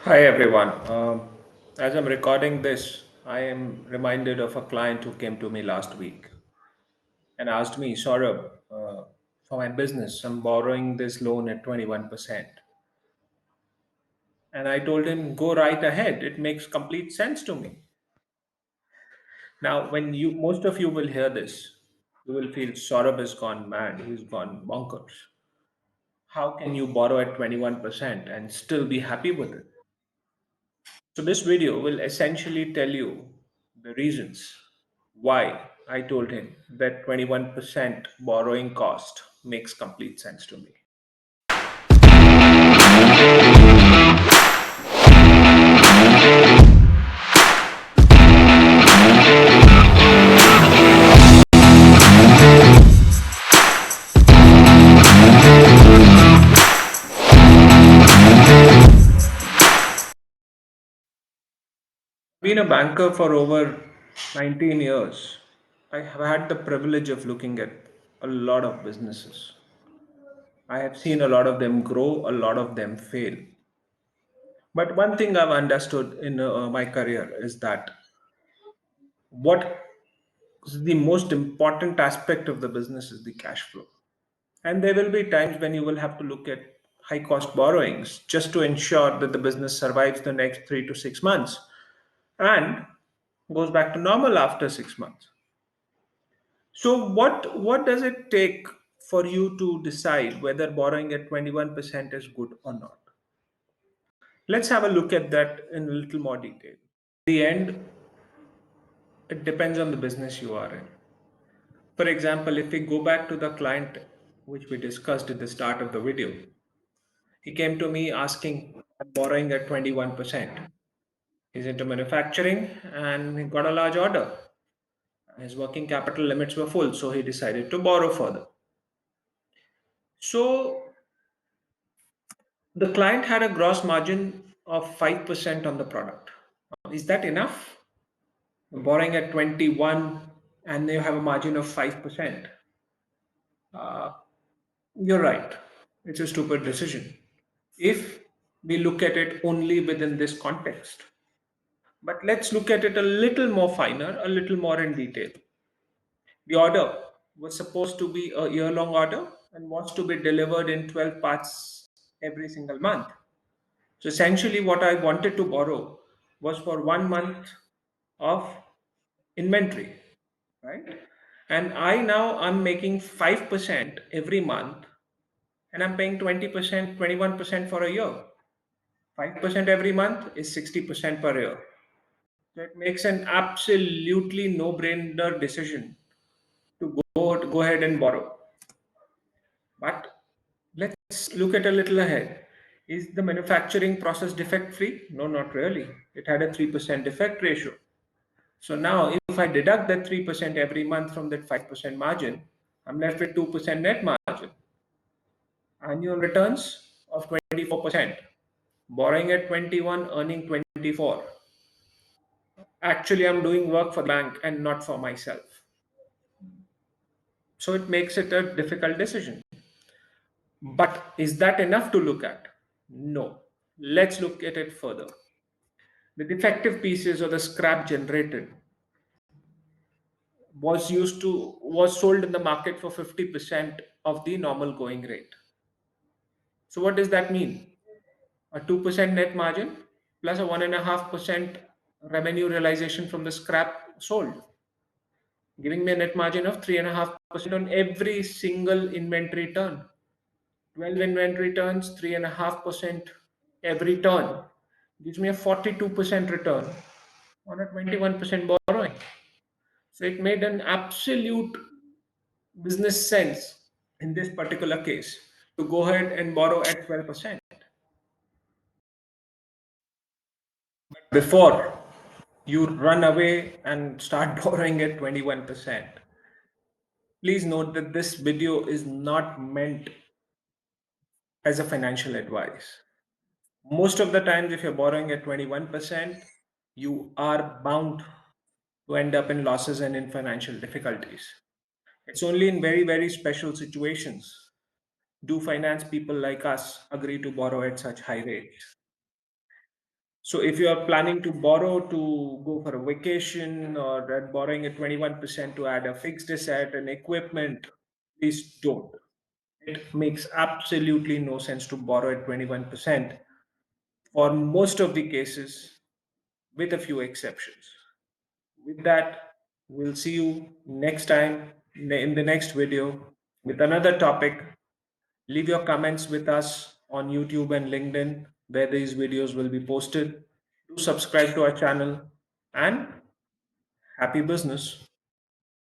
Hi everyone. As I'm recording this, I am reminded of a client who came to me last week and asked me, Saurabh, for my business, I'm borrowing this loan at 21%. And I told him, go right ahead. It makes complete sense to me. Now, when most of you will hear this, you will feel Saurabh has gone mad. He's gone bonkers. How can you borrow at 21% and still be happy with it? So, this video will essentially tell you the reasons why I told him that 21% borrowing cost makes complete sense to me. Been a banker for over 19 years. I have had the privilege of looking at a lot of businesses. I have seen a lot of them grow, a lot of them fail. But one thing I've understood in my career is that what is the most important aspect of the business is the cash flow. And there will be times when you will have to look at high cost borrowings just to ensure that the business survives the next 3 to 6 months and goes back to normal after 6 months. So, what does it take for you to decide whether borrowing at 21% is good or not? Let's have a look at that in a little more detail. The end, it depends on the business you are in. For example, if we go back to the client which we discussed at the start of the video, he came to me asking, I'm borrowing at 21%. He's into manufacturing and he got a large order. His working capital limits were full, so he decided to borrow further. So the client had a gross margin of 5% on the product. Is that enough? Borrowing at 21 and you have a margin of 5%. Uh, you're right. It's a stupid decision. If we look at it only within this context. But let's look at it a little more finer, a little more in detail. The order was supposed to be a year long order and was to be delivered in 12 parts every single month. So essentially, what I wanted to borrow was for 1 month of inventory, right? And I now I'm making 5% every month and I'm paying 20%, 21% for a year. 5% every month is 60% per year. So it makes an absolutely no-brainer decision to go ahead and borrow. But let's look at a little ahead. Is the manufacturing process defect free? No, not really. It had a 3% defect ratio. So now, if I deduct that 3% every month from that 5% margin, I'm left with 2% net margin. Annual returns of 24%. Borrowing at 21, earning 24. Actually, I'm doing work for the bank and not for myself. So it makes it a difficult decision. But is that enough to look at? No. Let's look at it further. The defective pieces or the scrap generated was sold in the market for 50% of the normal going rate. So what does that mean? A 2% net margin plus a 1.5% revenue realization from the scrap sold, giving me a net margin of 3.5% on every single inventory turn. 12 inventory turns, 3.5% every turn gives me a 42% return on a 21% borrowing. So it made an absolute business sense in this particular case to go ahead and borrow at 12%. Before you run away and start borrowing at 21%, please note that this video is not meant as a financial advice. Most of the times, if you're borrowing at 21%, you are bound to end up in losses and in financial difficulties. It's only in very, very special situations do finance people like us agree to borrow at such high rates. So if you are planning to borrow to go for a vacation or borrowing at 21% to add a fixed asset and equipment, please don't. It makes absolutely no sense to borrow at 21% for most of the cases, with a few exceptions. With that, we'll see you next time in the next video with another topic. Leave your comments with us on YouTube and LinkedIn, where these videos will be posted. Do subscribe to our channel and happy business.